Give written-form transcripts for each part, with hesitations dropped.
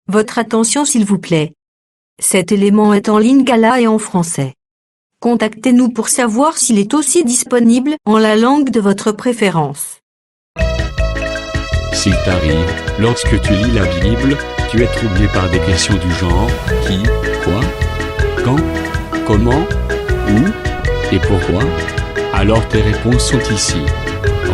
Votre attention s'il vous plaît. Cet élément est en lingala et en français. Contactez-nous pour savoir s'il est aussi disponible en la langue de votre préférence. S'il t'arrive, lorsque tu lis la Bible, tu es troublé par des questions du genre qui, quoi, quand, comment, où et pourquoi, alors tes réponses sont ici.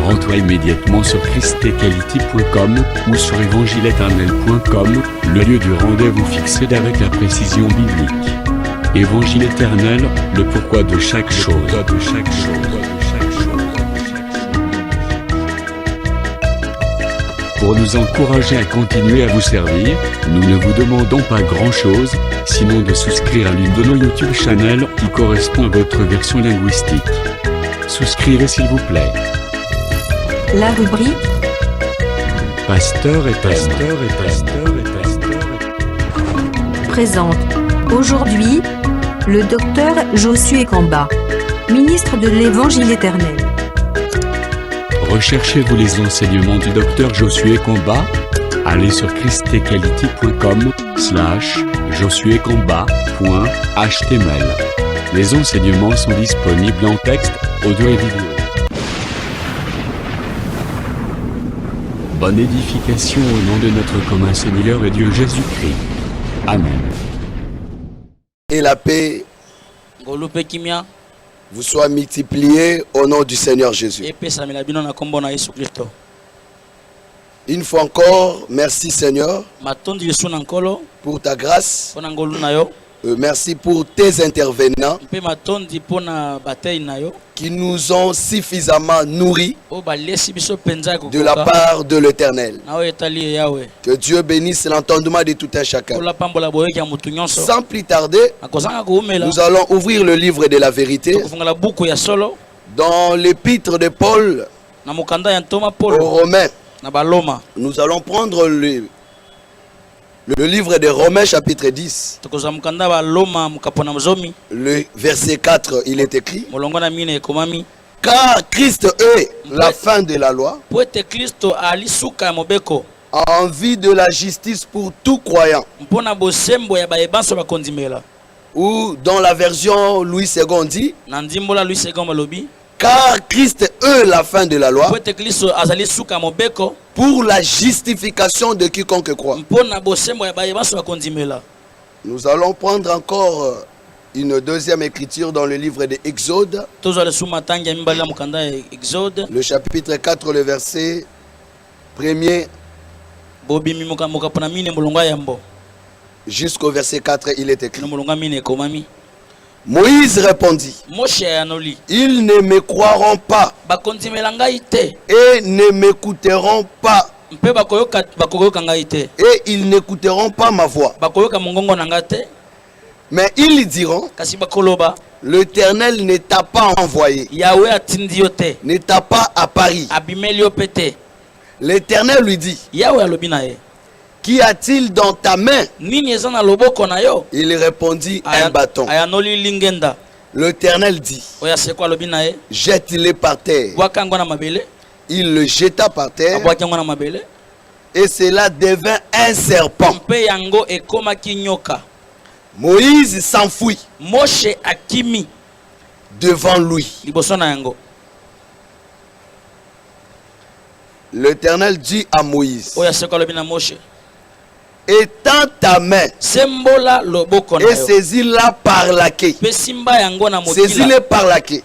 Rends-toi immédiatement sur christequality.com ou sur évangile-éternel.com, le lieu du rendez-vous fixé avec la précision biblique. Évangile éternel, le pourquoi de chaque chose. Pour nous encourager à continuer à vous servir, nous ne vous demandons pas grand-chose, sinon de souscrire à l'une de nos YouTube channels qui correspond à votre version linguistique. Souscrivez s'il vous plaît. La rubrique Pasteur et pasteur. présente aujourd'hui le docteur Josué Kamba, ministre de l'Évangile éternel. Recherchez-vous les enseignements du docteur Josué Kamba? Allez sur christequality.com/josuekamba.html. Les enseignements sont disponibles en texte, audio et vidéo. Bonne édification au nom de notre commun Seigneur et Dieu Jésus-Christ. Amen. Et la paix vous soit multipliée au nom du Seigneur Jésus. Une fois encore, merci Seigneur pour ta grâce. Merci pour tes intervenants qui nous ont suffisamment nourris de la part de l'Éternel. Que Dieu bénisse l'entendement de tout un chacun. Sans plus tarder, nous allons ouvrir le livre de la vérité dans l'épître de Paul aux Romains. Nous allons prendre le livre de Romains chapitre 10. Le verset 4, il est écrit: car Christ est la fin de la loi, en vue de la justice pour tout croyant. Ou dans la version Louis II dit: car Christ est la fin de la loi pour la justification de quiconque croit. Nous allons prendre encore une deuxième écriture dans le livre de Exode, le chapitre 4, le verset 1er jusqu'au verset 4, il est écrit: Moïse répondit: ils ne me croiront pas et ne m'écouteront pas, et ils n'écouteront pas ma voix. Mais ils diront: l'Éternel ne t'a pas envoyé, ne t'a pas apparu. L'Éternel lui dit: qu'y a-t-il dans ta main? Il répondit: un bâton. L'Éternel dit: jette-le par terre. Il le jeta par terre, et cela devint un serpent. Moïse s'enfuit devant lui. L'Éternel dit à Moïse: étends ta main et saisis-la par la queue. Saisis-le par la queue.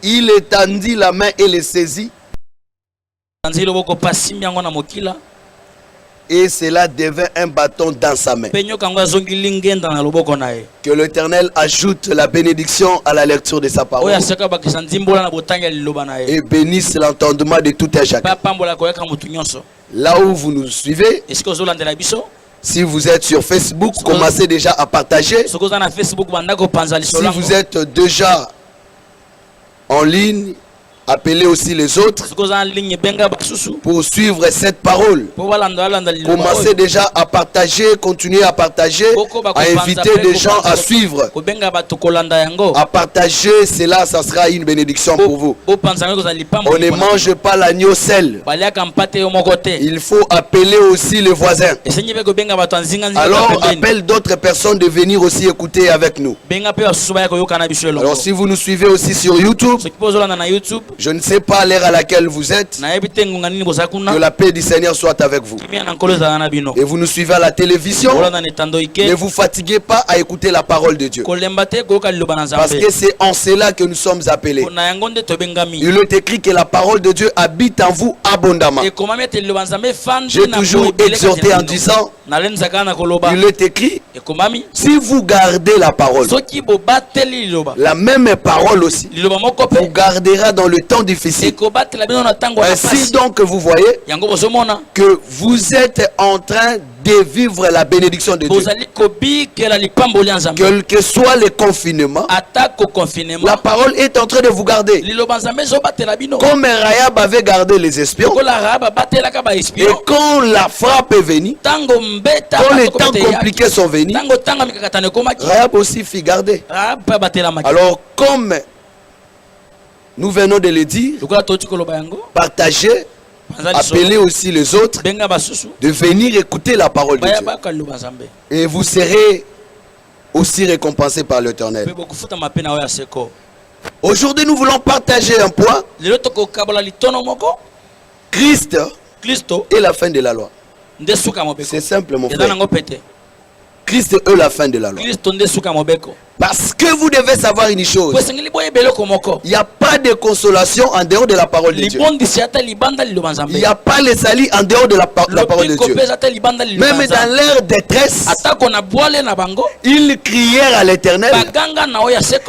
Il étendit la main et le saisit, et cela devint un bâton dans sa main. Que l'Éternel ajoute la bénédiction à la lecture de sa parole et bénisse l'entendement de tout un chacun. Là où vous nous suivez, si vous êtes sur Facebook, commencez déjà à partager. Si vous êtes déjà en ligne, Appelez aussi les autres pour suivre cette parole. Commencez déjà à partager, continuez à partager, à inviter des gens à suivre. À partager, cela, ça sera une bénédiction pour vous. On ne mange pas l'agneau seul. Il faut appeler aussi les voisins. Alors, appelle d'autres personnes de venir aussi écouter avec nous. Alors, si vous nous suivez aussi sur YouTube, je ne sais pas l'heure à laquelle vous êtes. Que la paix du Seigneur soit avec vous. Et vous nous suivez à la télévision. Ne vous fatiguez pas à écouter la parole de Dieu. Parce que c'est en cela que nous sommes appelés. Il est écrit que la parole de Dieu habite en vous abondamment. J'ai toujours exhorté en disant, il est écrit, si vous gardez la parole, la même parole aussi vous gardera dans le temps difficile. Ainsi donc vous voyez que vous êtes en train de vivre la bénédiction de Dieu. Quel que soit le confinement, la parole est en train de vous garder. Comme Rahab avait gardé les espions, et quand la frappe est venue, quand les temps compliqués sont venus, Rahab aussi fit garder. Alors comme nous venons de le dire, partagez, appelez aussi les autres de venir écouter la parole de Dieu. Et vous serez aussi récompensés par l'Éternel. Aujourd'hui, nous voulons partager un point. Christ est la fin de la loi. C'est simple, mon frère. Christ est la fin de la loi. Parce que vous devez savoir une chose. Il n'y a pas de consolation en dehors de la parole de Dieu. Il n'y a pas le salut en dehors de la parole de Dieu. Même dans leur détresse, ils crièrent à l'Éternel.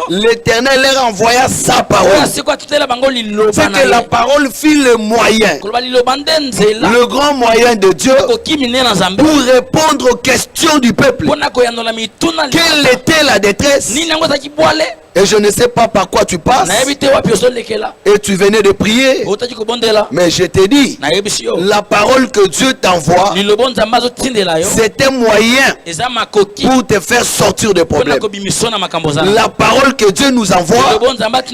L'Éternel leur envoya sa parole. C'est que la parole fit le moyen, le grand moyen de Dieu pour répondre aux questions du peuple. Quelle était la détresse? Et je ne sais pas par quoi tu passes. Et tu venais de prier. Mais je te dis, la parole que Dieu t'envoie, c'est un moyen pour te faire sortir de problèmes. La parole que Dieu nous envoie,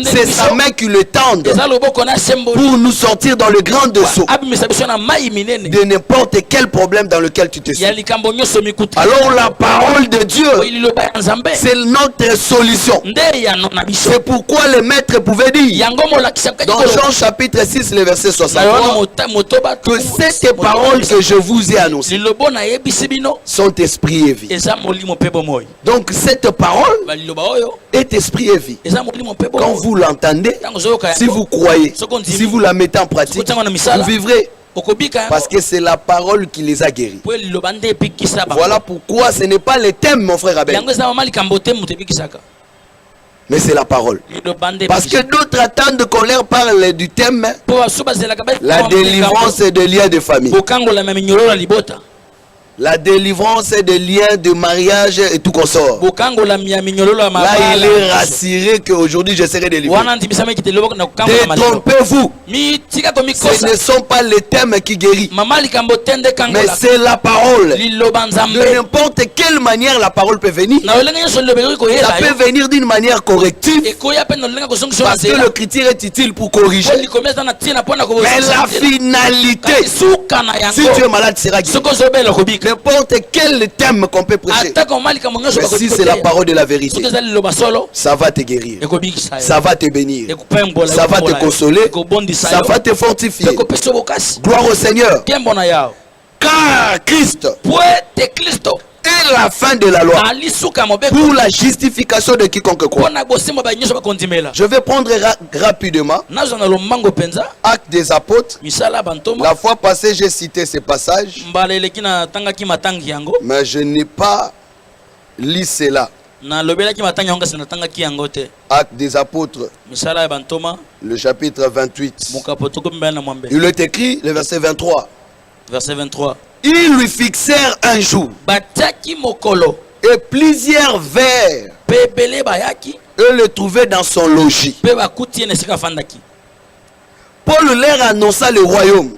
c'est sa main qui le tend pour nous sortir dans le grand dessous de n'importe quel problème dans lequel tu te trouves. Alors la parole de Dieu, c'est notre solution. C'est pourquoi le maître pouvait dire dans Jean chapitre 6 le verset 63 que cette parole que je vous ai annoncée sont esprit et vie. Donc cette parole est esprit et vie. Quand vous l'entendez, si vous croyez, si vous la mettez en pratique, vous vivrez. Parce que c'est la parole qui les a guéris. Voilà pourquoi ce n'est pas le thème, mon frère Abel. Mais c'est la parole. Parce que d'autres attendent qu'on leur parle du thème, la délivrance des liens de famille. La délivrance des liens de mariage et tout consort. Là, il est rassuré qu'aujourd'hui je serai délivré. Détrompez-vous. Ce ne sont pas les thèmes qui guérissent, mais c'est la parole. De n'importe quelle manière la parole peut venir. Ça peut venir d'une manière corrective, parce que le critère est utile pour corriger. Mais la finalité, si tu es malade, sera guéri. N'importe quel thème qu'on peut prêcher, mais si c'est la parole de la vérité, ça va te guérir, ça va te bénir, ça va te consoler, ça va te fortifier. Gloire au Seigneur. Car Christ est la fin de la loi pour la justification de quiconque croit. Je vais prendre rapidement Actes des Apôtres. La fois passée j'ai cité ce passage, mais je n'ai pas lu cela. Actes des Apôtres, le chapitre 28. Il est écrit, le verset 23. Ils lui fixèrent un jour et plusieurs vers et le trouvaient dans son logis. Paul leur annonça le royaume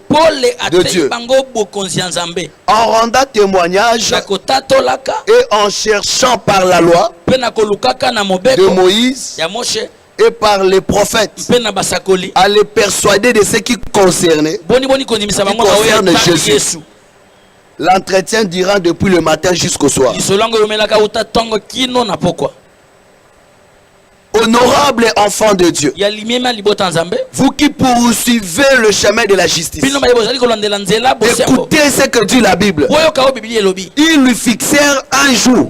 de Dieu en rendant témoignage et en cherchant par la loi de Moïse et par les prophètes à les persuader de ce qui concerne Jésus. L'entretien dura depuis le matin jusqu'au soir. Honorable enfant de Dieu, vous qui poursuivez le chemin de la justice, écoutez ce que dit la Bible. Ils lui fixèrent un jour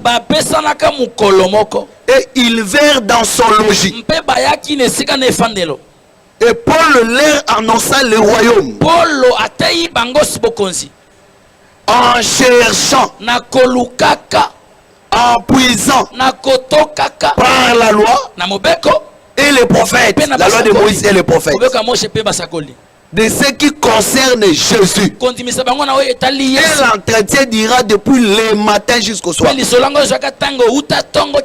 et ils vinrent dans son logis. Et Paul leur annonça le royaume en cherchant, en puisant par la loi et les prophètes, la loi de Moïse et les prophètes, de ce qui concerne Jésus. Et l'entretien dira depuis le matin jusqu'au soir.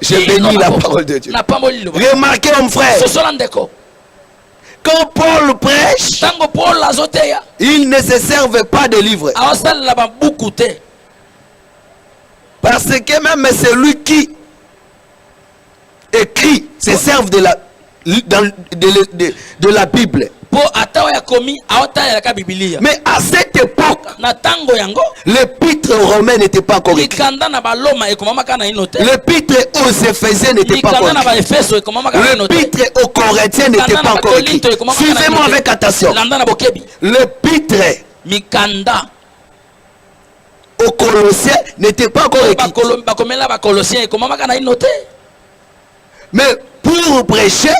J'ai béni la parole de Dieu. Remarquez mon frère, quand Paul prêche, il ne se servait pas de livres. Parce que même celui qui écrit se servent de la Bible. Mais à cette époque, l'épître romain n'était pas encore écrit. L'épître aux Éphésiens n'était pas encore écrit. L'épître aux Corinthiens n'était pas encore écrit. Suivez-moi avec attention. L'épître aux Colossiens n'était pas encore écrit. Mais pour prêcher,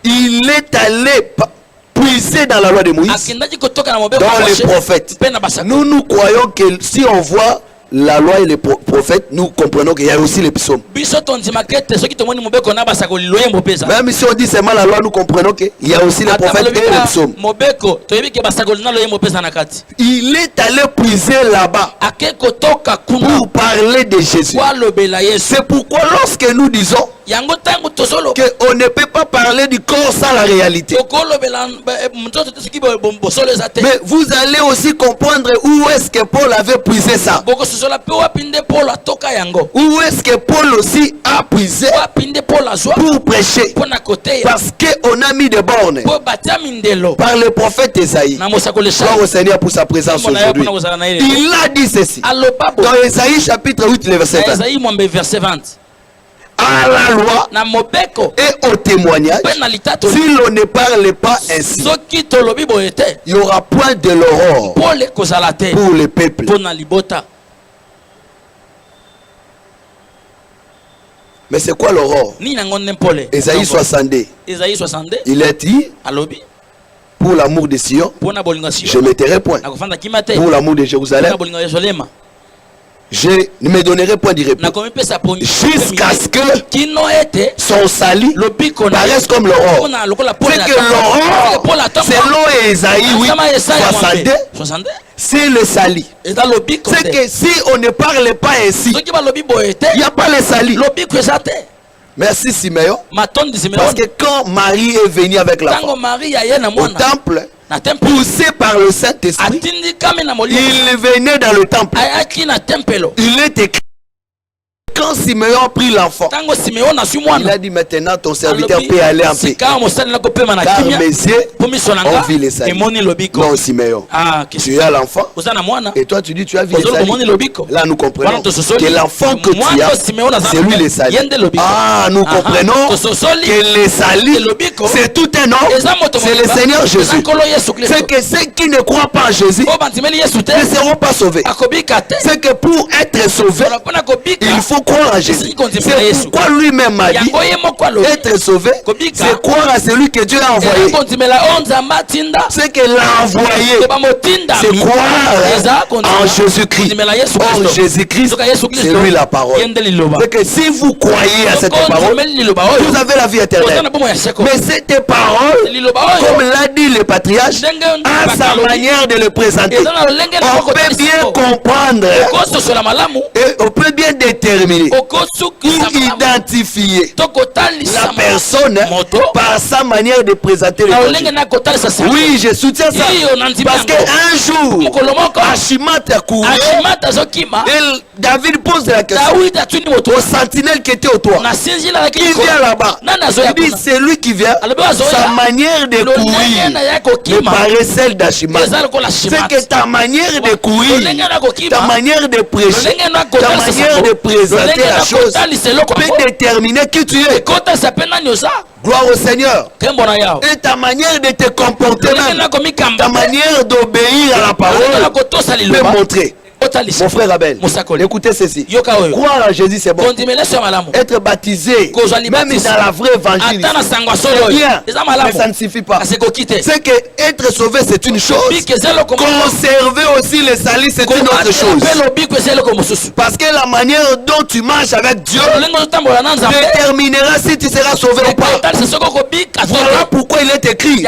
il est allé puiser dans la loi de Moïse, dans les prophètes. Nous croyons que si on voit la loi et les prophètes, nous comprenons qu'il y a aussi les psaumes. Même si on dit seulement la loi, nous comprenons qu'il y a aussi les prophètes et les psaumes. Il est allé puiser là-bas pour parler de Jésus. C'est pourquoi lorsque nous disons qu'on ne peut pas parler du corps sans la réalité, mais vous allez aussi comprendre où est-ce que Paul avait puisé ça. Où est-ce que Paul aussi a puisé pour prêcher? Parce qu'on a mis des bornes par le prophète Esaïe. Gloire au Seigneur pour sa présence aujourd'hui. Il a dit ceci dans Esaïe chapitre 8 le verset 20. À la loi et au témoignage, si l'on ne parle pas ainsi, il n'y aura point de l'aurore pour les peuples. Mais c'est quoi l'aurore? Esaïe 62. Il est dit, pour l'amour de Sion, je ne mettrai point. Pour l'amour de Jérusalem, je ne me donnerai point d'y répondre. Jusqu'à ce que son salut paraisse comme l'aurore. C'est que l'aurore, selon Esaïe 62, c'est le salut. C'est que si on ne parle pas ainsi, il n'y a pas le salut. Merci Siméon. Parce que quand Marie est venue avec l'enfant au temple, poussé par le Saint-Esprit, il venait dans le temple. Il est écrit, quand Siméon a pris l'enfant, il a dit maintenant ton serviteur peut aller en paix. Car mes yeux ont vu les saluts. Non Siméon, tu as l'enfant et toi tu dis tu as vu les saluts. Là nous comprenons que l'enfant que tu as, c'est lui les saluts. Ah, nous comprenons que les saluts, c'est tout un homme, c'est le Seigneur Jésus. C'est que ceux qui ne croient pas en Jésus ne seront pas sauvés. C'est que pour être sauvé, il faut croire à Jésus. C'est pourquoi lui-même a dit être sauvé, c'est croire à celui que Dieu a envoyé. C'est que l'a envoyé, c'est croire en Jésus-Christ. Or Jésus-Christ, c'est lui la parole. C'est que si vous croyez à cette parole, vous avez la vie éternelle. Mais cette parole, comme l'a dit le patriarche, à sa manière de le présenter, on peut bien comprendre et on peut bien déterminer déterminer ou identifier la personne par sa manière de présenter l'évangile. Oui, je soutiens ça. Parce qu'un jour, Ashimat a couru et David pose la question au sentinelle qui était au toit. Qui vient là-bas? Il dit c'est lui qui vient. Sa manière de courir me paraît celle d'Ashimat. C'est que ta manière de courir, ta manière de prêcher, ta manière de présenter la chose peut déterminer qui tu es. Gloire au Seigneur. Et ta manière de te comporter même, ta manière d'obéir à la parole peut montrer. Mon frère Abel, écoutez ceci. Croire à Jésus, c'est bon. Être baptisé, même dans la vraie évangile, c'est bien, mais ça ne suffit pas. C'est que être sauvé, c'est une chose. Conserver aussi le salut, c'est une autre chose. Parce que la manière dont tu marches avec Dieu déterminera si tu seras sauvé ou pas. Voilà pourquoi il est écrit,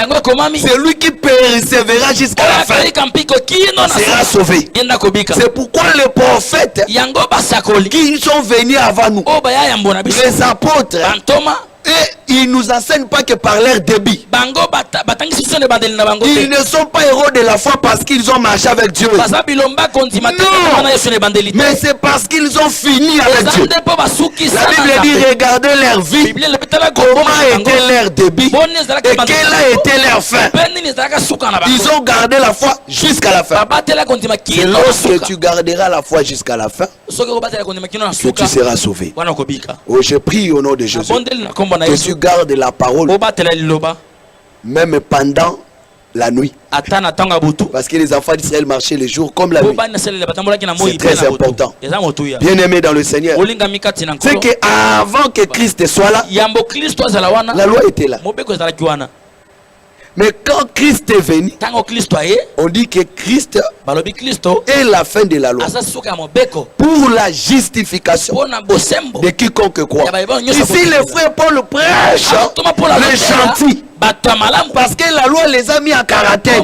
c'est lui qui persévérera jusqu'à la fin sera sauvé. C'est pourquoi les prophètes qui sont venus avant nous, les apôtres, et ils nous enseignent pas que par leur débit. Ils ne sont pas héros de la foi parce qu'ils ont marché avec Dieu. Non, mais c'est parce qu'ils ont fini avec Dieu. La Bible dit regardez leur vie, comment était leur débit et quelle a été leur fin. Ils ont gardé la foi jusqu'à la fin. C'est lorsque tu garderas la foi jusqu'à la fin que tu seras sauvé. Oh, je prie au nom de Jésus que tu gardes la parole même pendant la nuit. Parce que les enfants d'Israël marchaient les jours comme la nuit. C'est très important. Bien aimé dans le Seigneur, c'est qu'avant que Christ soit là, la loi était là. Mais quand Christ est venu, on dit que Christ est la fin de la loi pour la justification de quiconque croit. Ici, le frère Paul prêche les gentils. Parce que la loi les a mis en caractère.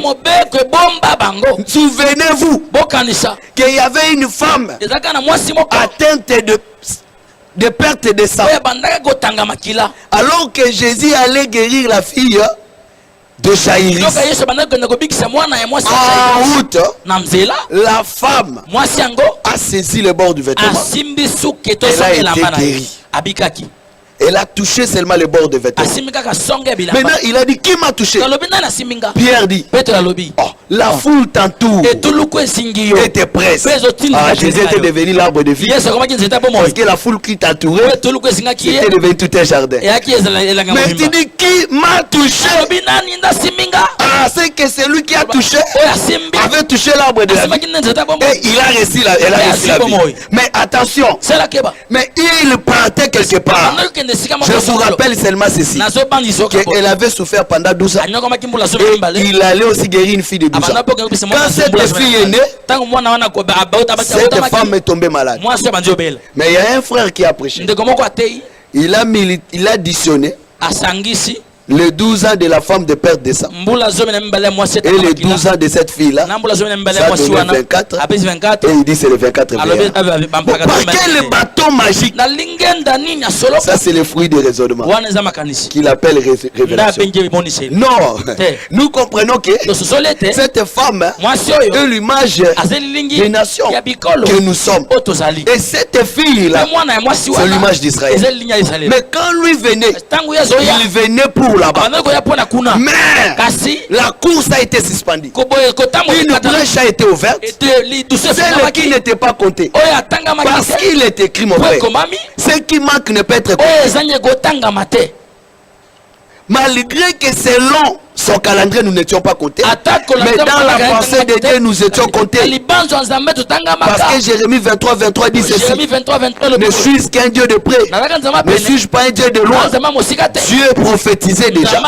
Souvenez-vous qu'il y avait une femme atteinte de perte de sang. Alors que Jésus allait guérir la fille de Jaïris. En route, la femme a saisi le bord du vêtement. Elle a été guérie. Elle a touché seulement le bord de vêtement. Maintenant, il a dit, qui m'a touché? Pierre dit, oh, la foule t'entoure et te presse. Ah, Jésus était devenu l'arbre de vie. Parce que la foule qui t'entourait était devenu tout un jardin. Mais tu dis, qui m'a touché? Ah, c'est que celui qui a touché avait touché l'arbre de la vie. Et il a reçu la vie. Mais attention, mais il partait quelque part. Je vous rappelle seulement ceci, qu'elle avait souffert pendant 12 ans. Et il allait aussi guérir une fille de 12 ans. Quand cette fille est née, cette femme est tombée malade. Mais il y a un frère qui a prêché. Il a additionné les 12 ans de la femme de perte de sang et les 12 ans de cette fille-là, ça donne 24. Et il dit c'est le 24 par quel bâton magique? Ça c'est le fruit du raisonnement qu'il appelle révélation. Non, nous comprenons que cette femme est l'image des nations que nous sommes. Et cette fille-là, c'est l'image d'Israël. Mais quand lui venait, il venait pour là-bas. Mais la course a été suspendue. Une brèche a été ouverte. Celle qui n'était pas comptée. Parce qu'il est écrit, mon frère, ce qui manque ne peut être compté. Malgré que selon son calendrier, nous n'étions pas comptés. Mais dans la pensée de Dieu, nous étions comptés. Parce que Jérémie 23, 23 dit ceci. Ne suis-je qu'un Dieu de près? Ne suis-je pas un Dieu de loin? Dieu prophétisait déjà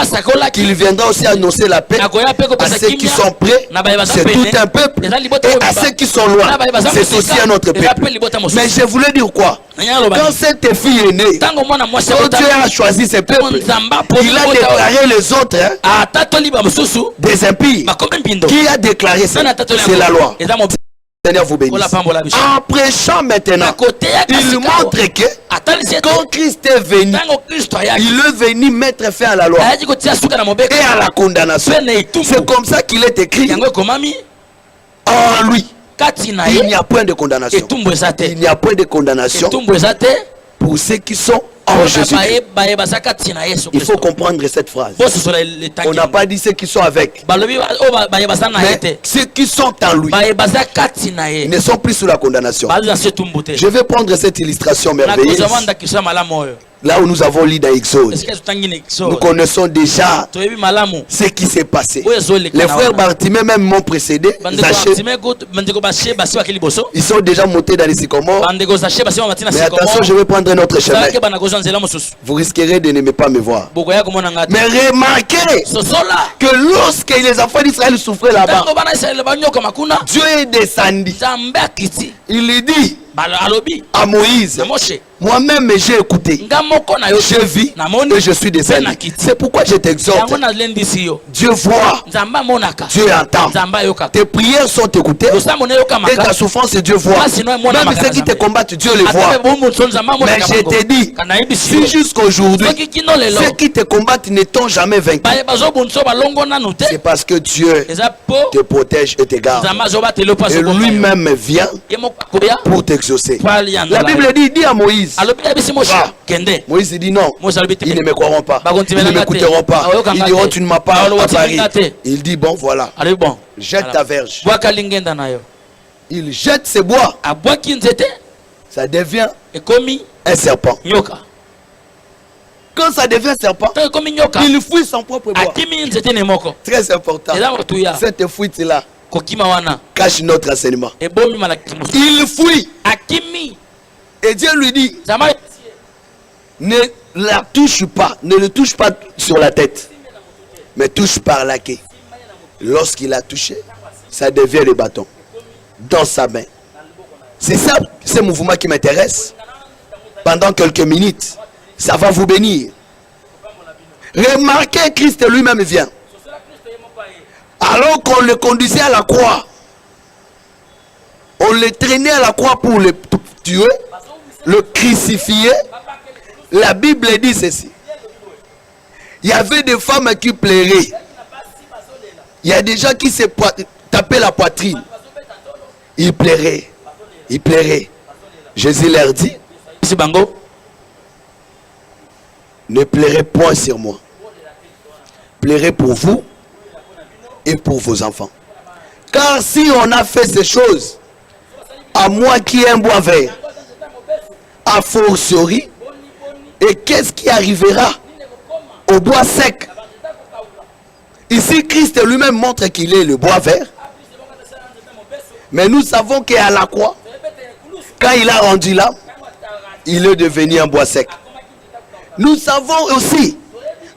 qu'il viendra aussi annoncer la paix à ceux qui sont près. C'est tout un peuple. Et à ceux qui sont loin, c'est aussi un autre peuple. Mais je voulais dire quoi? Quand cette fille est née, quand Dieu a choisi ce peuple, il a déclaré les autres des impies. Qui a déclaré ça? C'est la loi. Seigneur vous bénisse. En prêchant maintenant, il montre que quand Christ est venu, il est venu mettre fin à la loi et à la condamnation. C'est comme ça qu'il est écrit. En lui, il n'y a point de condamnation. Il n'y a point de condamnation pour ceux qui sont en Jésus. Il faut comprendre cette phrase. On n'a pas dit ceux qui sont avec, mais ceux qui sont en lui ne sont plus sous la condamnation. Je vais prendre cette illustration merveilleuse. Là où nous avons lu dans Exode, nous connaissons déjà ce qui s'est passé. Les frères Bartimée même m'ont précédé. Ils sont déjà montés dans les sycomores. Mais attention, je vais prendre un autre chemin. Vous risquerez de ne pas me voir. Mais remarquez que lorsque les enfants d'Israël souffraient là-bas, Dieu est descendu. Il lui dit à Moïse, moi-même j'ai écouté, je vis et je suis descendu. C'est pourquoi je t'exhorte. Dieu voit, Dieu entend. Tes prières sont écoutées et ta souffrance Dieu voit. Même ceux qui te combattent, Dieu les voit. Mais je te dis, si jusqu'aujourd'hui ceux qui te combattent ne t'ont jamais vaincu, c'est parce que Dieu te protège et te garde. Et lui-même vient pour t'exaucer. La Bible dit à Moïse, Moïse dit non, ils ne me croiront pas, ils ne m'écouteront pas, ils diront tu ne m'as pas apparu. Il dit bon voilà, jette ta verge. Il jette ses bois, ça devient un serpent. Quand ça devient serpent, il fuit son propre bois. Très important. Cette fuite là cache notre enseignement. Il fuit. Et Dieu lui dit, ne la touche pas, ne le touche pas sur la tête, mais touche par la queue. Lorsqu'il a touché, ça devient le bâton dans sa main. C'est ça, ce mouvement qui m'intéresse. Pendant quelques minutes, ça va vous bénir. Remarquez, Christ lui-même vient. Alors qu'on le conduisait à la croix, on le traînait à la croix pour le tuer, le crucifier. La Bible dit ceci. Il y avait des femmes qui pleuraient. Il y a des gens qui se tapaient la poitrine. Ils pleuraient. Ils pleuraient. Jésus leur dit, ne pleurez point sur moi. Pleurez pour vous et pour vos enfants. Car si on a fait ces choses, à moi qui ai un bois vert, a fortiori, et qu'est-ce qui arrivera au bois sec? Ici, Christ lui-même montre qu'il est le bois vert. Mais nous savons qu'à la croix, quand il a rendu l'âme, il est devenu un bois sec. Nous savons aussi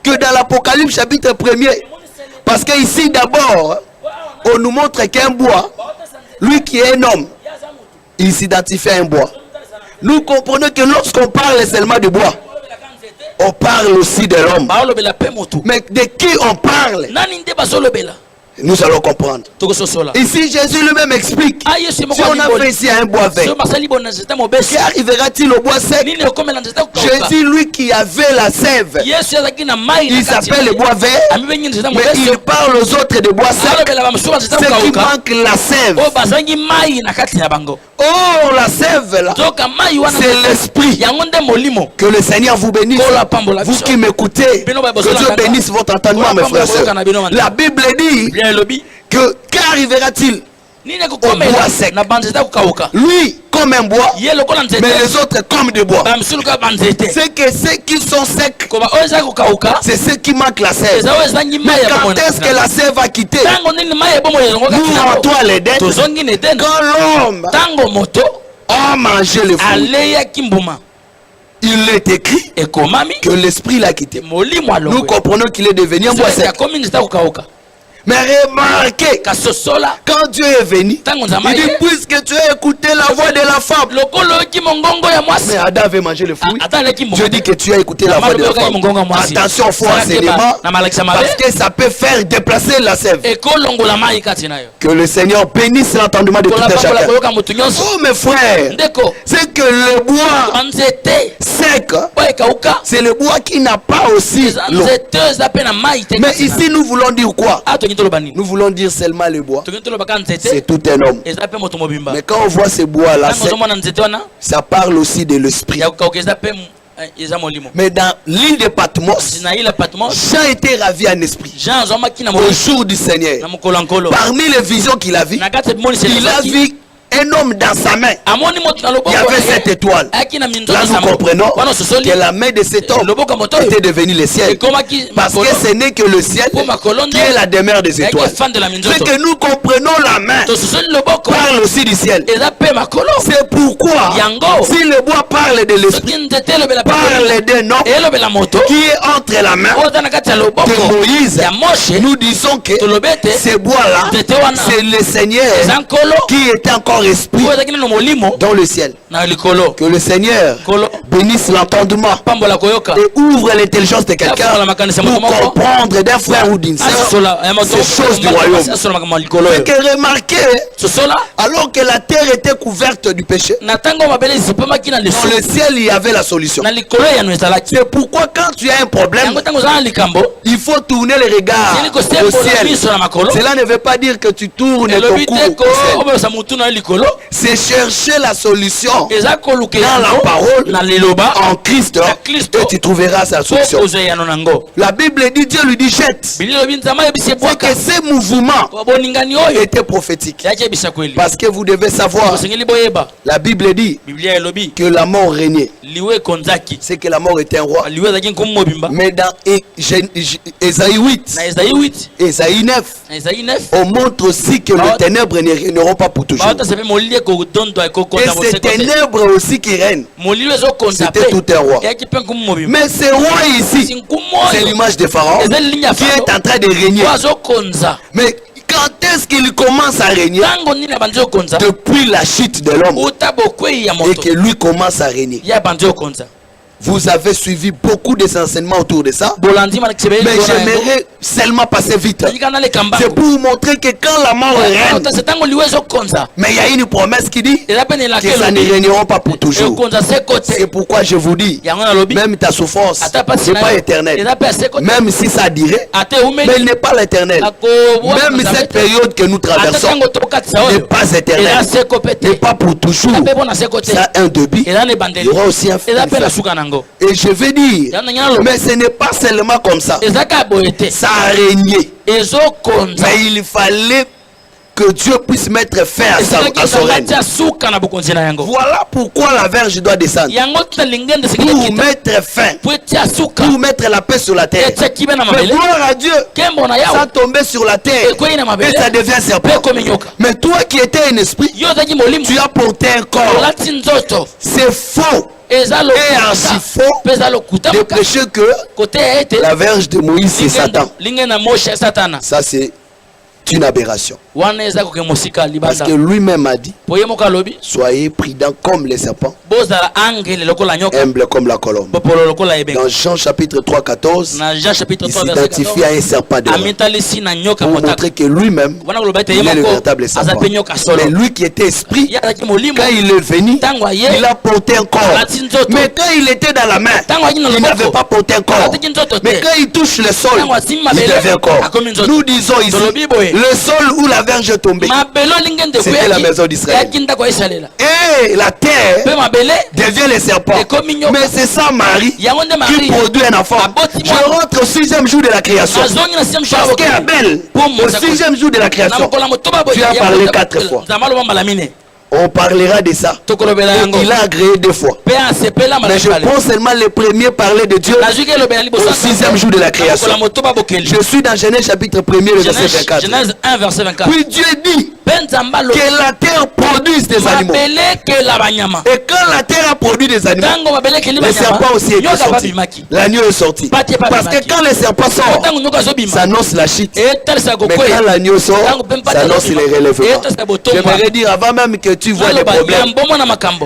que dans l'Apocalypse chapitre 1er, parce qu'ici d'abord, on nous montre qu'un bois, lui qui est un homme, il s'identifie à un bois. Nous comprenons que lorsqu'on parle seulement du bois, on parle aussi de l'homme. Mais de qui on parle? Nous allons comprendre. Ici, Jésus lui-même explique. Si on a fait ici un bois vert, qu'arrivera-t-il au bois sec? Jésus, lui qui avait la sève, il s'appelle le bois vert, mais il parle aux autres de bois sec. Ceux qui manquent la sève. Oh, la sève là, c'est l'esprit. Que le Seigneur vous bénisse. Vous qui m'écoutez, que Dieu bénisse votre entendement, mes frères et sœurs. La Bible dit que qu'arrivera-t-il au bois sec? Lui comme un bois, mais les autres comme des bois. C'est que ceux qui sont secs, c'est ceux qui manquent la sève. Mais quand est-ce que la sève va quitter? Nous rentrons à l'Éden. Quand l'homme a mangé le fruit, il est écrit que l'esprit l'a quitté. Nous comprenons qu'il est devenu un bois sec. Mais remarquez, quand Dieu est venu, il dit, puisque tu as écouté la voix de la femme. Mais Adam avait mangé le fruit. Dieu dit que tu as écouté la voix de la femme. Attention, faux enseignement, parce que ça peut faire déplacer la sève. Que le Seigneur bénisse l'entendement de tout un chacun. Oh mes frères, c'est que le bois sec, c'est le bois qui n'a pas aussi l'eau. Mais ici nous voulons dire quoi? Nous voulons dire seulement le bois. C'est tout un homme. Mais quand on voit ce bois là, ça parle aussi de l'esprit. Mais dans l'île de Patmos, Jean était ravi en esprit au jour du Seigneur. Parmi les visions qu'il a vues, il a vu un homme dans sa main. Il y avait cette étoile. Là nous comprenons que la main de cet homme était devenue le ciel. Parce que ce n'est que le ciel qui est la demeure des étoiles. C'est que nous comprenons la main parle aussi du ciel. C'est pourquoi si le bois parle de l'esprit, parle d'un homme qui est entre la main de Moïse, nous disons que ce bois là c'est le Seigneur qui est encore esprit dans le ciel. Que le Seigneur bénisse l'entendement et ouvre l'intelligence de quelqu'un pour comprendre d'un frère ou d'une sœur ces choses du royaume. Et que remarquez, alors que la terre était couverte du péché, dans le ciel il y avait la solution. C'est pourquoi quand tu as un problème, il faut tourner les regards au ciel. Cela ne veut pas dire que tu tournes ton cou au ciel. C'est chercher la solution dans la parole en Christ et tu trouveras sa solution. La Bible dit, Dieu lui dit jette. C'est que ces mouvements étaient prophétiques. Parce que vous devez savoir, la Bible dit que la mort régnait. C'est que la mort était un roi. Mais dans Ésaïe 8, Ésaïe 9, on montre aussi que les ténèbres ne régneront pas pour toujours. Et ces ténèbres aussi qui règnent, c'était tout un roi. Mais ce roi ici, c'est l'image de Pharaon qui est en train de régner. Mais quand est-ce qu'il commence à régner? Depuis la chute de l'homme. Et que lui commence à régner. Vous avez suivi beaucoup des enseignements autour de ça. Mais j'aimerais seulement passer vite. C'est pour vous montrer que quand la mort règne, mais il y a une promesse qui dit que ça ne régneront pas pour toujours. C'est pourquoi je vous dis, même ta souffrance n'est pas éternelle. Même si ça dirait, mais elle n'est pas l'éternel. Même cette période que nous traversons n'est pas éternelle. N'est pas pour toujours. Ça a un début. Il y aura aussi un fin. Et je vais dire, mais ce n'est pas seulement comme ça. Ça a régné. Mais il fallait que Dieu puisse mettre fin à son règne. Voilà pourquoi la Vierge doit descendre. Pour mettre fin. Pour mettre la paix sur la terre. Mais gloire à Dieu. Ça tomber sur la terre. Et ça devient serpent. Mais toi qui étais un esprit, tu as porté un corps. C'est faux. Et archi faux de prêcher que la Vierge de Moïse c'est Satan. Ça c'est une aberration. Parce que lui-même a dit, soyez prudents comme les serpents, humbles comme la colombe. Dans Jean chapitre 3, 14, il s'identifie à un serpent de l'homme pour montrer que lui-même il est le véritable serpent. Mais lui qui était esprit, quand il est venu, il a porté un corps. Mais quand il était dans la main, il n'avait pas porté un corps. Mais quand il touche le sol, il devient corps. Nous disons ici, le sol où la Vierge est tombée, c'était la maison d'Israël. Et la terre devient le serpent. Mais c'est ça Marie qui produit un enfant. Je rentre au 6e jour de la création. Parce qu'Abel, au 6e jour de la création, tu as parlé 4 fois. On parlera de ça. Il a agréé 2 fois. Mais je pense seulement le premier parler de Dieu au 6e jour de la création. Je suis dans Genèse chapitre 1er, le verset 24. Puis Dieu dit, que la terre produise des animaux. Et quand la terre a produit des animaux, le serpent aussi est sorti. L'agneau est sorti. Parce que quand le serpent sort, ça annonce la chute. Mais quand l'agneau sort, ça annonce les relèvements. J'aimerais dire, avant même que tu vois les problèmes,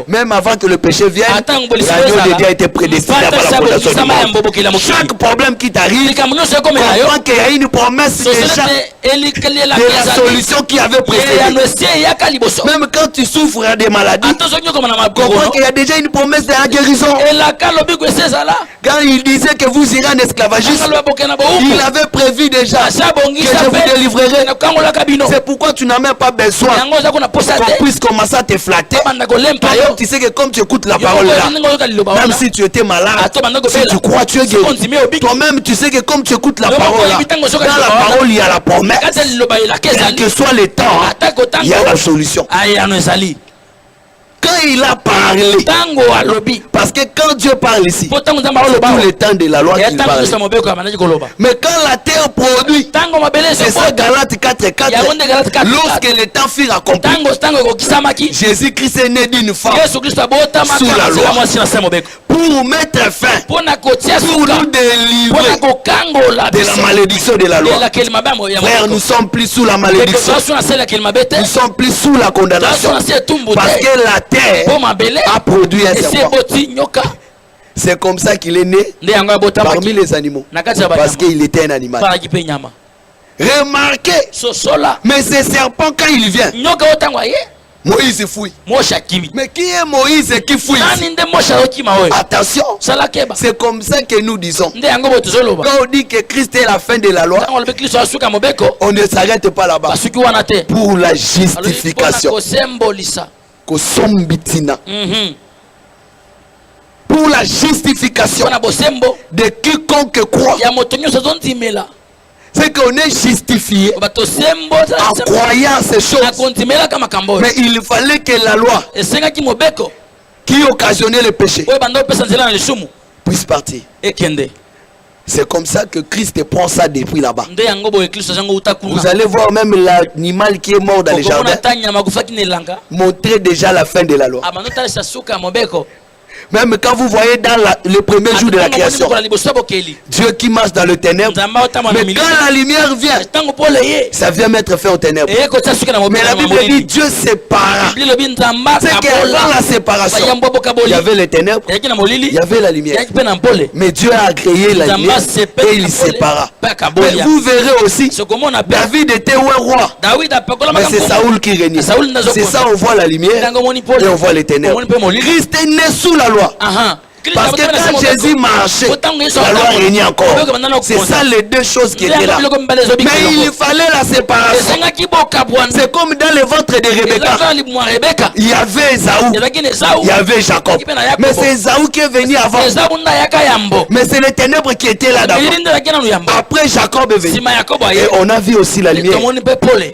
même avant que le péché vienne, l'agneau de Dieu a été prédestiné avant la fondation du monde. Chaque problème qui t'arrive, comprends qu'il y a une promesse déjà de la solution qui avait précédé. Même quand tu souffres des maladies, comprends qu'il y a déjà une promesse de la guérison. Quand il disait que vous irez en esclavagisme, il avait prévu déjà que je vous délivrerai. C'est pourquoi tu n'as même pas besoin qu'on puisse commencer à te flatter. Toi-même, tu sais que comme tu écoutes la parole là, même si tu étais malade, si tu crois tu es guéri, toi-même tu sais que comme tu écoutes la parole là, dans la parole il y a la promesse. Quel que soit le temps, il y a la solution. Quand il a parlé, parce que quand Dieu parle ici, c'est tout le temps de la loi qu'il parle. Mais quand la terre produit, c'est ça Galates 4:4. Lorsque le temps fut accompli, Jésus-Christ est né d'une femme sous la loi pour mettre fin, pour nous délivrer de la malédiction de la loi. Frère, nous sommes plus sous la malédiction, nous sommes plus sous la condamnation, parce que la terre a produit un serpent. C'est comme ça qu'il est né parmi les animaux, parce qu'il était un animal. Remarquez, mais ce serpent quand il vient, Moïse fouille. Mais qui est Moïse qui fouille? Attention, c'est comme ça que nous disons. Quand on dit que Christ est la fin de la loi, on ne s'arrête pas là-bas. Pour la justification. Pour la justification de quiconque croit. C'est qu'on est justifié en croyant ces choses. Mais il fallait que la loi qui occasionnait le péché puisse partir. C'est comme ça que Christ prend ça depuis là-bas. Vous allez voir même l'animal qui est mort dans les jardins montrer déjà la fin de la loi. Même quand vous voyez dans le premier jour de la création, Dieu qui marche dans le ténèbre, mais quand la lumière vient, ça vient mettre fin aux ténèbres. Mais la Bible dit Dieu sépara. C'est que dans la séparation, il y avait les ténèbres, il y avait la lumière. Mais Dieu a créé la lumière et il sépara. Mais vous verrez aussi, David était un roi, mais c'est Saoul qui régnait. C'est ça, on voit la lumière et on voit les ténèbres. Christ est né sous la loi. Parce que quand Jésus marchait, la loi régnait encore. C'est ça les deux choses qui étaient là. Mais il fallait la séparation. C'est comme dans le ventre de Rebecca. Il y avait Ésaü, il y avait Jacob. Mais c'est Ésaü qui est venu avant. Mais c'est les ténèbres qui étaient là d'abord. Après Jacob est venu. Et on a vu aussi la lumière.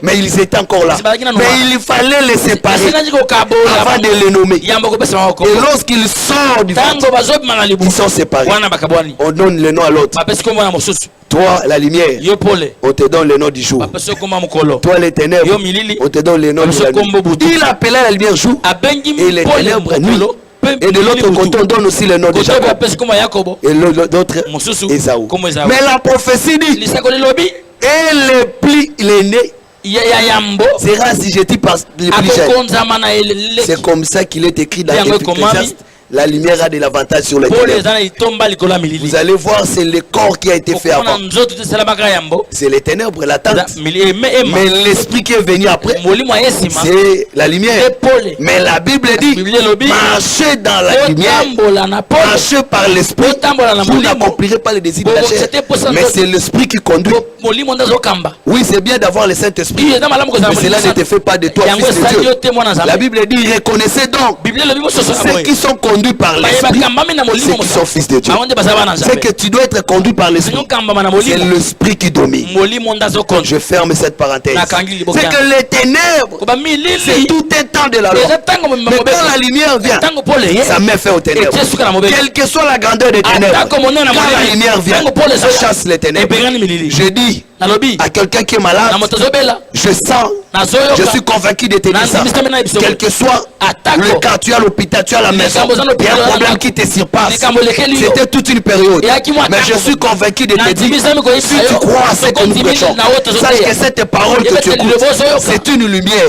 Mais ils étaient encore là. Mais il fallait les séparer avant de les nommer. Et lorsqu'ils sortent du ventre, ils sont séparés. On donne le nom à l'autre. Toi, la lumière, on te donne le nom du jour. Toi, les ténèbres, on te donne le nom de la nuit. Il appelait la lumière jour et les ténèbres nuit. Et de l'autre côté, on donne aussi le nom de Jacob. Et l'autre, Ésaü. Mais la prophétie dit, et le pli, l'aîné, sera si je dis pas le plus jeune. C'est comme ça qu'il est écrit dans l'Ecclésiaste. La lumière a de l'avantage sur les ténèbres. Vous allez voir, c'est le corps qui a été fait avant. C'est les ténèbres, la tente. Mais l'esprit qui est venu après, c'est la lumière. Mais la Bible dit, marchez dans la lumière, marchez par l'esprit. Vous n'accomplirez pas les désirs de la chair. Mais c'est l'esprit qui conduit. Oui, c'est bien d'avoir le Saint-Esprit, mais cela ne te fait pas de toi fils de Dieu. La Bible dit, reconnaissez donc ceux qui sont conduits par l'esprit, ceux qui sont fils de Dieu. C'est que tu dois être conduit par l'esprit. C'est l'esprit qui domine. Je ferme cette parenthèse. C'est que les ténèbres, c'est tout un temps de la loi. Mais quand la lumière vient, ça met fin aux ténèbres. Quelle que soit la grandeur des ténèbres, quand la lumière vient, ça chasse les ténèbres. Je dis, À quelqu'un qui est malade, je sens, je suis convaincu de te dire ça. Quel que soit le cas, tu es à l'hôpital, tu es à la maison, il y a un problème qui te surpasse. C'était toute une période. Mais je suis convaincu de te dire, si tu crois à ce que nous prêchons, sache que cette parole que tu écoutes, c'est une lumière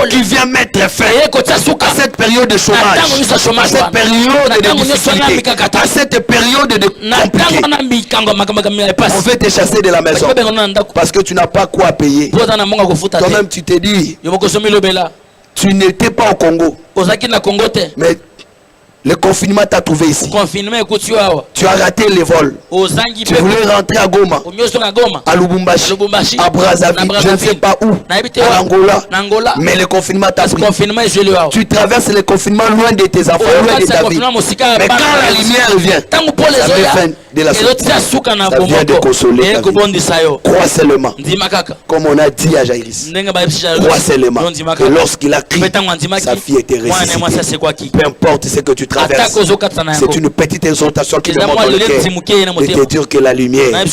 qui vient mettre fin à cette période de chômage, à cette période de difficulté, à cette période de compliqué. On veut te chasser de la maison parce que tu n'as pas quoi payer. Toi-même tu te dis, tu n'étais pas au Congo, mais le confinement t'a trouvé ici. Tu as raté les vols. Tu voulais rentrer à Goma, à Lubumbashi, à Brazzaville, je ne sais pas où, à Angola. Mais le confinement t'a pris. Tu traverses le confinement loin de tes enfants, loin de ta vie. Mais quand la lumière vient, ça met fin de la souffrance. Ça vient de consoler ta vie. Crois seulement. Comme on a dit à Jaïris. Crois seulement que lorsqu'il a crié, sa fille était ressuscitée. Peu importe ce que tu traverses, c'est une petite exhortation qui me montre dans le cœur de te dire que la lumière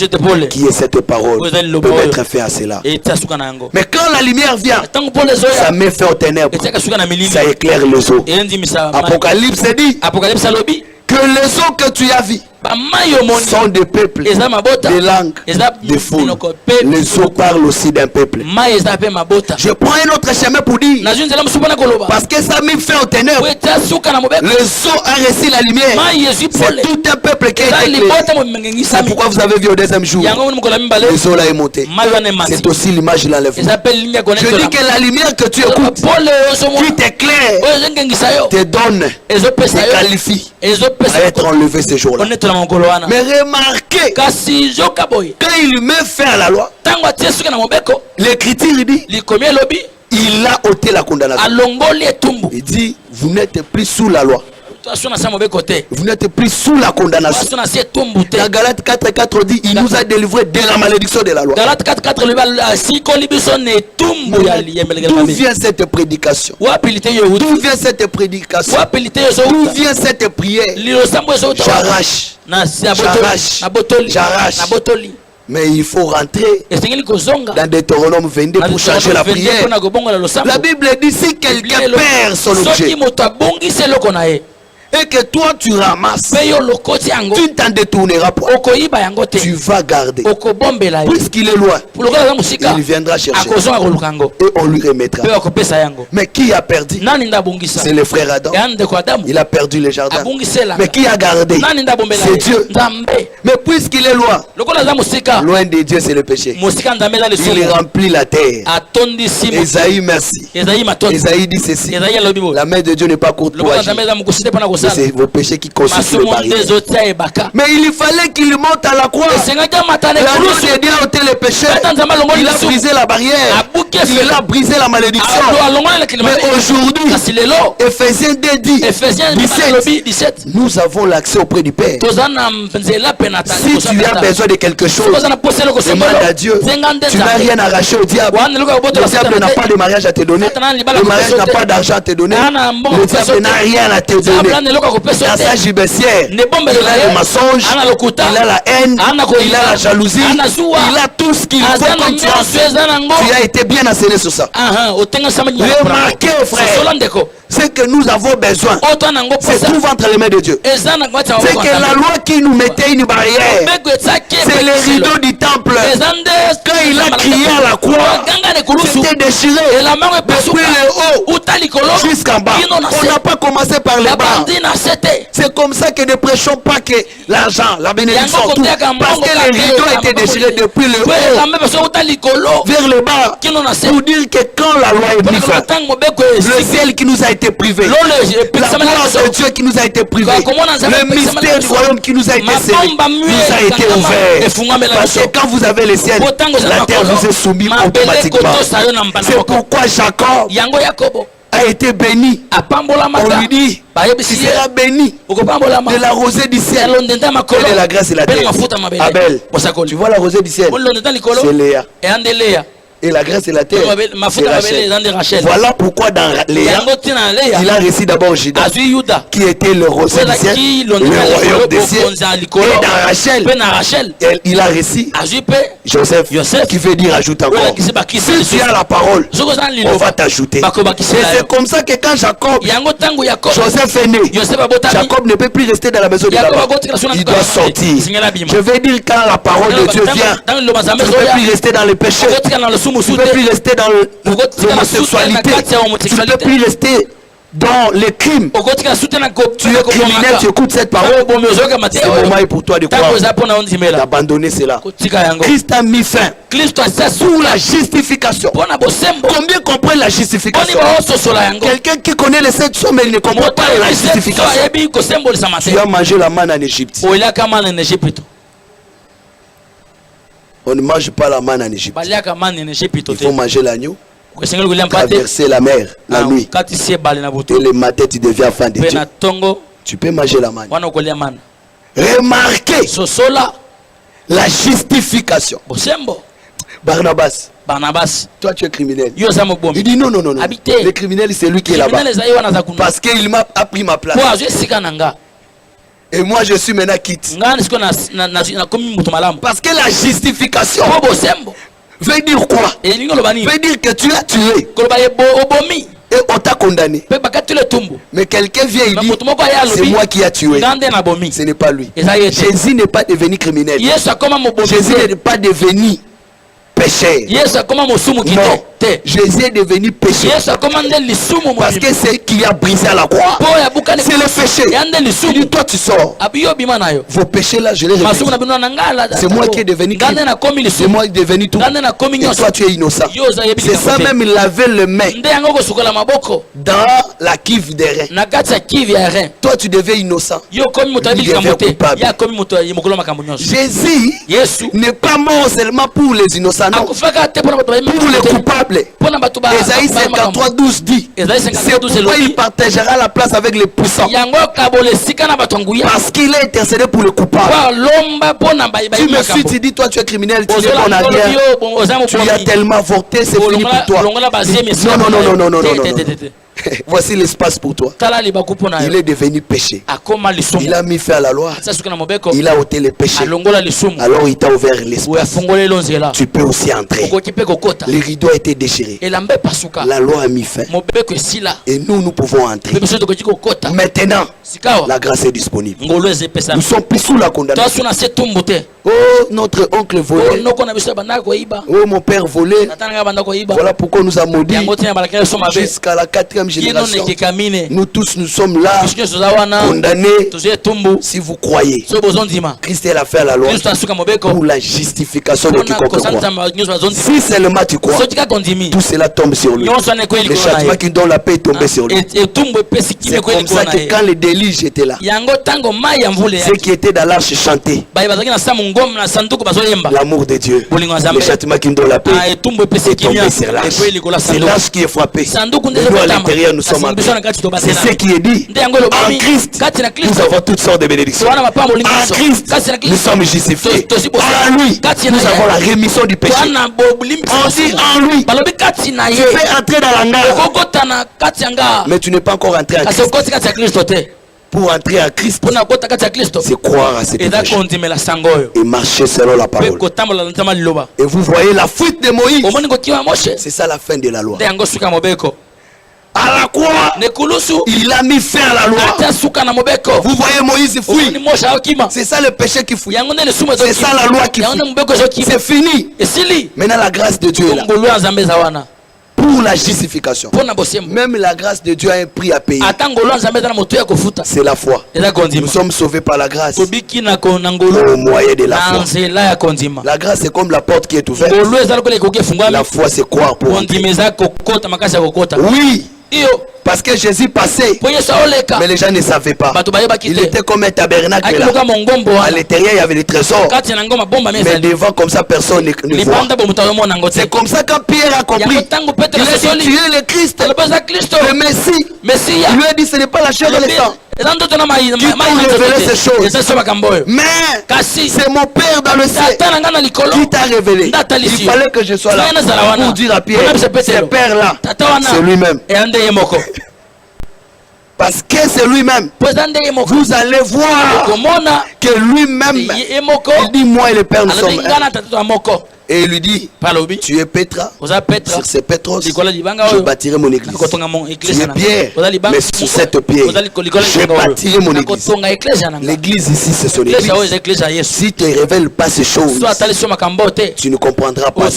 qui est cette parole peut mettre fin à cela. Mais quand la lumière vient, ça met fin aux ténèbres, ça éclaire les eaux. Apocalypse dit que les eaux que tu as vues sont des peuples, des langues, des foules. Les eaux parlent aussi d'un peuple. Je prends un autre chemin pour dire, parce que ça met fin aux ténèbres, les eaux a reçu la lumière. C'est tout un peuple qui est éclairé. C'est pourquoi vous avez vu au deuxième jour, les eaux là est montée. C'est aussi l'image de l'enlèvement. Je dis que la lumière que tu écoutes, qui t'éclaire, te donne, te qualifie à être enlevé ce jour-là. Mais remarquez, quand il met fin à la loi, l'écriture dit, il a ôté la condamnation. Il dit, vous n'êtes plus sous la loi. Vous n'êtes plus sous la condamnation. Dans Galates 4:4 dit, il nous a délivrés de la malédiction de la loi. D'où vient cette prédication? D'où vient cette prédication? D'où vient cette prière? J'arrache. Mais il faut rentrer dans Deutéronome 22 pour changer la prière. La Bible dit, si quelqu'un perd son objet et que toi tu ramasses, tu ne t'en détourneras pas. Tu vas garder. Puisqu'il est loin, il viendra chercher et on lui remettra. Mais qui a perdu? C'est le frère Adam. Il a perdu le jardin. Mais qui a gardé? C'est Dieu. Mais puisqu'il est loin, loin de Dieu c'est le péché. Il remplit la terre. Esaïe, merci. Esaïe dit ceci, la main de Dieu n'est pas courte pour agir. C'est vos péchés qui constituent les barrières. Mais il fallait qu'il monte à la croix. La loi de Dieu a ôté les péchés. Il a brisé la barrière. Il a brisé la malédiction. Mais aujourd'hui, Ephésiens 2 dit, 17, nous avons l'accès auprès du Père. Si tu as besoin de quelque chose, demande à Dieu. Tu n'as rien arraché au diable. Le diable n'a pas de mariage à te donner. Le mariage n'a pas d'argent à te donner. Le diable n'a rien à te donner. Dans sa gibecière, il a le mensonge, il a la haine, il a la jalousie, il a tout ce qu'il faut comme tu as été bien enseigné sur ça. Remarquez, frère, ce que nous avons besoin se trouve entre les mains de Dieu. C'est que la loi qui nous mettait une barrière, c'est les rideaux du temple. Quand il a crié à la croix, c'était déchiré depuis le haut jusqu'en bas. On n'a pas commencé par les bas. C'est comme ça que ne prêchons pas que l'argent, la bénédiction, tout, parce que les rideaux étaient déchirés depuis le haut vers le bas, pour dire que quand la loi est venue, le ciel qui nous a été privé, la gloire de Dieu qui nous a été privée, le mystère du royaume qui nous a été scellé, nous a été ouvert. Parce que quand vous avez le ciel, la terre vous est soumise automatiquement. C'est pourquoi Jacob a été béni. On lui dit, tu seras béni de la rosée du ciel et de la grâce de la terre. Abel, tu vois la rosée du ciel, c'est Léa. Et la Grèce et la terre, c'est Rachel. Voilà pourquoi dans Léa, il a reçu d'abord Judas, qui était le rosier du ciel, le royaume des cieux. Et dans Rachel, il a reçu Joseph, qui veut dire ajoute encore. Si tu as la parole, on va t'ajouter. Et c'est comme ça que quand Joseph est né, Jacob ne peut plus rester dans la maison de Laban. Il doit sortir. Je veux dire, quand la parole de Dieu vient, tu ne peux plus rester dans le péché. Tu ne peux plus rester dans l'homosexualité. Tu ne peux plus rester dans les crimes. Tu es criminel, tu écoutes cette parole. C'est le moment pour toi de croire, d'abandonner cela. Christ a mis fin pour la justification. Combien comprennent la justification? Quelqu'un qui connaît les 7 sommes, mais il ne comprend pas la justification. Tu as mangé la manne en Égypte. On ne mange pas la manne en Égypte. Il faut manger l'agneau, traverser la mer la nuit. Et le matin, tu deviens enfant de Dieu. Tu peux manger la manne. Remarquez la justification. Barnabas, toi tu es criminel. Il dit non. Le criminel, c'est lui qui est là-bas. Parce qu'il m'a pris ma place. Et moi je suis maintenant quitte. Parce que la justification veut dire quoi? Veut dire que tu as tué et on t'a condamné. Mais quelqu'un vient et dit c'est moi qui a tué. Ce n'est pas lui. Jésus n'est pas devenu criminel. Jésus n'est pas devenu pécheur. Non. Jésus est devenu pécheur. Parce que c'est qui a brisé à la croix, c'est le péché. Il dit toi tu sors. Vos péchés là je les répète. C'est moi qui est devenu criminel. C'est moi qui est devenu tout. Et toi tu es innocent. C'est ça même, il avait le main dans la cuve des reins. Toi tu deviens innocent. Il devient coupable. Jésus n'est pas mort seulement pour les innocents, non. Pour les coupables. Ésaïe 53, 12 dit c'est pourquoi il partagera la place avec les puissants, parce qu'il est intercédé pour le coupable. Tu me suis, tu dis toi tu es criminel, tu n'es bon à rien, tu as tellement avorté, c'est fini pour toi. Non. Voici l'espace pour toi. Il est devenu péché. Il a mis fin à la loi. Il a ôté les péchés. Alors il t'a ouvert l'espace. Tu peux aussi entrer. Les rideaux ont été déchirés. La loi a mis fin. Et nous pouvons entrer. Maintenant, la grâce est disponible. Nous sommes plus sous la condamnation. Oh, notre oncle volé. Oh, mon père volé. Voilà pourquoi nous avons maudit jusqu'à la 4e génération. Nous tous, nous sommes là, condamnés. Si vous croyez, Christ a fait la loi pour la justification de quiconque croit. Si seulement tu crois, tout cela tombe sur lui. Le châtiment qui donne la paix est tombé sur lui. C'est comme ça que quand les déluges étaient là, ceux qui étaient dans l'arche chantaient l'amour de Dieu. Le châtiment qui donne la paix est tombé sur l'arche. C'est l'arche qui est frappée. Nous à l'intérieur nous sommes en paix. C'est ce qui est dit. En Christ, nous avons toutes sortes de bénédictions. En Christ, nous sommes justifiés. En lui, nous avons la rémission du péché. On dit en lui, tu peux entrer dans la gare, mais tu n'es pas encore entré en Christ. Pour entrer en Christ, c'est croire à cette péché et marcher selon la parole. Et vous voyez la fuite de Moïse. C'est ça la fin de la loi. À la croix, il a mis fin à la loi. Vous voyez Moïse fuit. C'est ça le péché qui fuit. C'est ça la loi qui fuit. C'est fini. Maintenant la grâce de Dieu est là. Pour la justification. Même la grâce de Dieu a un prix à payer. C'est la foi. Nous sommes sauvés par la grâce au moyen de la foi. La grâce c'est comme la porte qui est ouverte. La foi c'est croire pour entrer. Oui. Parce que Jésus passait, mais les gens ne savaient pas. Il était comme un tabernacle là. À l'intérieur il y avait des trésors, mais devant comme ça personne ne voit. C'est comme ça quand Pierre a compris, il a dit tu es le Christ, le Messie. Il lui a dit ce n'est pas la chair et le sang. révélé ces choses. Mais c'est mon Père dans le ciel qui t'a révélé. Il fallait que je sois là pour dire à Pierre, ce Père-là, c'est lui-même. Parce que c'est lui-même. Vous allez voir que lui-même, il dit moi et le Père nous sommes un. Et il lui dit, tu es Pétra, sur ces Pétros, je bâtirai mon église. Tu es Pierre, mais sur cette pierre, je bâtirai mon église. L'église ici, c'est son église. Si tu ne révèles pas ces choses, tu ne comprendras pas.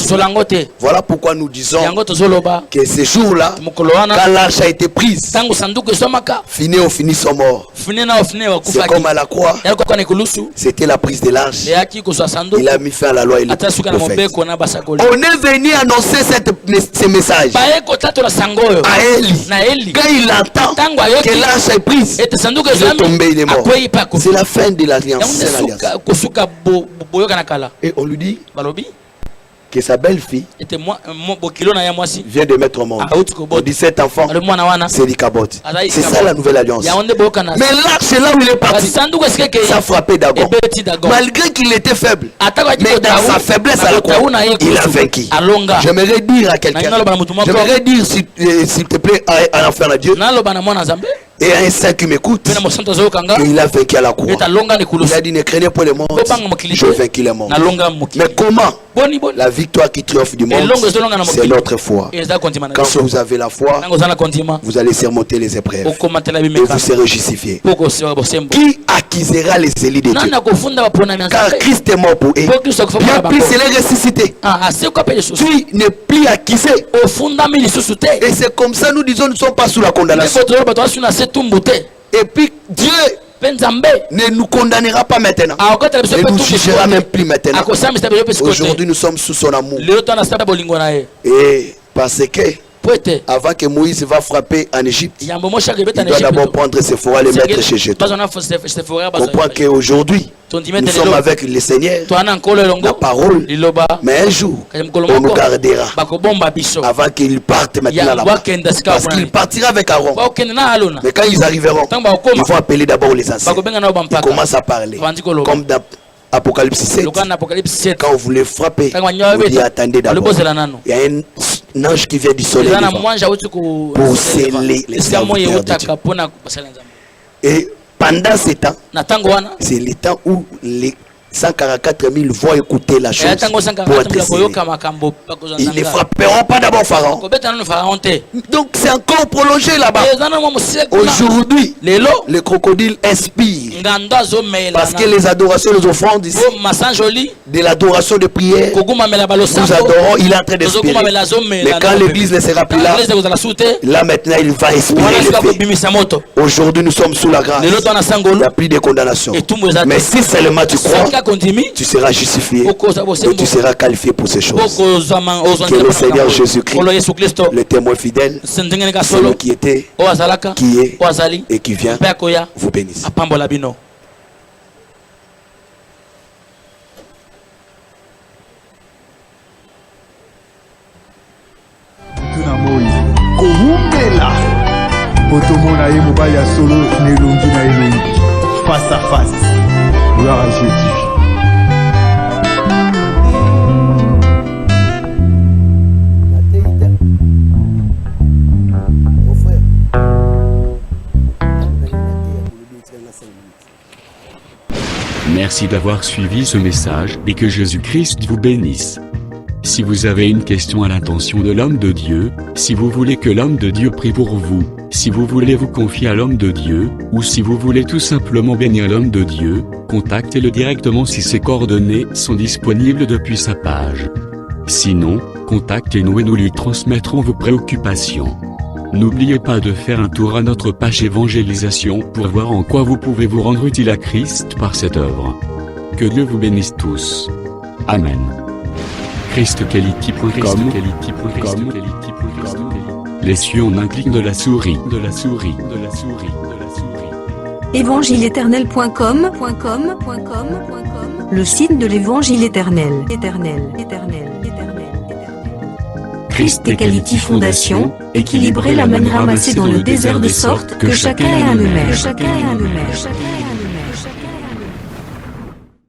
Voilà pourquoi nous disons que ces jours-là, quand l'arche a été prise, fini ont fini sont morts. C'est comme à la croix, c'était la prise de l'arche. Il a mis fin à la loi et le prophète. On est venu annoncer ce message à Eli. Quand il entend que l'arche est prise, il est tombé, il est mort. C'est la fin de l'alliance. Et on lui dit que sa belle-fille vient de mettre au monde. On dit cet enfant, c'est l'Ikabot. C'est ça la nouvelle alliance. Mais l'arche, là où il est parti, ça a frappé Dagon. Malgré qu'il était faible, mais dans sa faiblesse à la croix, il a vaincu. J'aimerais dire à quelqu'un, j'aimerais dire s'il te plaît à l'enfant de Dieu, et à un saint qui m'écoute, il a vaincu à la croix. Il a dit ne craignez pas le monde, je vaincu le monde. Mais comment? La victoire qui triomphe du monde, c'est notre foi. Quand vous avez la foi, vous allez surmonter les épreuves et vous serez justifiés. Qui accusera les élus de Dieu? Car Christ est mort pour eux. Bien plus, il est ressuscité. Tu n'es plus accusé. Et c'est comme ça nous disons, nous ne sommes pas sous la condamnation. Et puis Dieu ne nous condamnera pas maintenant. Ne nous jugera même plus maintenant. Aujourd'hui nous sommes sous son amour. Et parce que avant que Moïse va frapper en Égypte, il doit d'abord prendre ses forêts et les mettre chez Jésus. Comprends qu'aujourd'hui nous sommes avec le Seigneur, la parole, mais un jour on nous gardera avant qu'il parte maintenant là-bas, parce qu'il partira avec Aaron. Mais quand ils arriveront, ils vont appeler d'abord les anciens. Ils commencent à parler comme dans Apocalypse 7. Quand on voulait frapper, on dit attendez d'abord. Il y a un ange qui vient du soleil pour sceller les serviteurs de Dieu. Et pendant ce temps, c'est le temps où les 144 000 vont écouter la chose pour être scellés. Ils ne frapperont pas d'abord Pharaon. Donc c'est encore prolongé là-bas. Aujourd'hui, le crocodile inspire. Parce que les adorations, les offrandes ici, de l'adoration de prière, nous adorons, il est en train d'inspirer. Mais quand l'église ne sera plus là, là maintenant il va inspirer le feu. Aujourd'hui nous sommes sous la grâce. Il n'y a plus de condamnation. Mais si seulement tu crois, tu seras justifié et tu seras qualifié pour ces choses. Que le Seigneur Jésus-Christ, le témoin fidèle, celui qui était, qui est et qui vient, vous bénisse. Face à face. Gloire à Jésus. Merci d'avoir suivi ce message et que Jésus-Christ vous bénisse. Si vous avez une question à l'intention de l'homme de Dieu, si vous voulez que l'homme de Dieu prie pour vous, si vous voulez vous confier à l'homme de Dieu, ou si vous voulez tout simplement bénir l'homme de Dieu, contactez-le directement si ses coordonnées sont disponibles depuis sa page. Sinon, contactez-nous et nous lui transmettrons vos préoccupations. N'oubliez pas de faire un tour à notre page évangélisation pour voir en quoi vous pouvez vous rendre utile à Christ par cette œuvre. Que Dieu vous bénisse tous. Amen. ChristQuality.com. Les cieux en un clic de la souris. Évangile-éternel.com, le site de l'évangile éternel. Christ Equality Foundation, équilibrer la manne ramassée dans le désert de sorte que chacun ait un numère.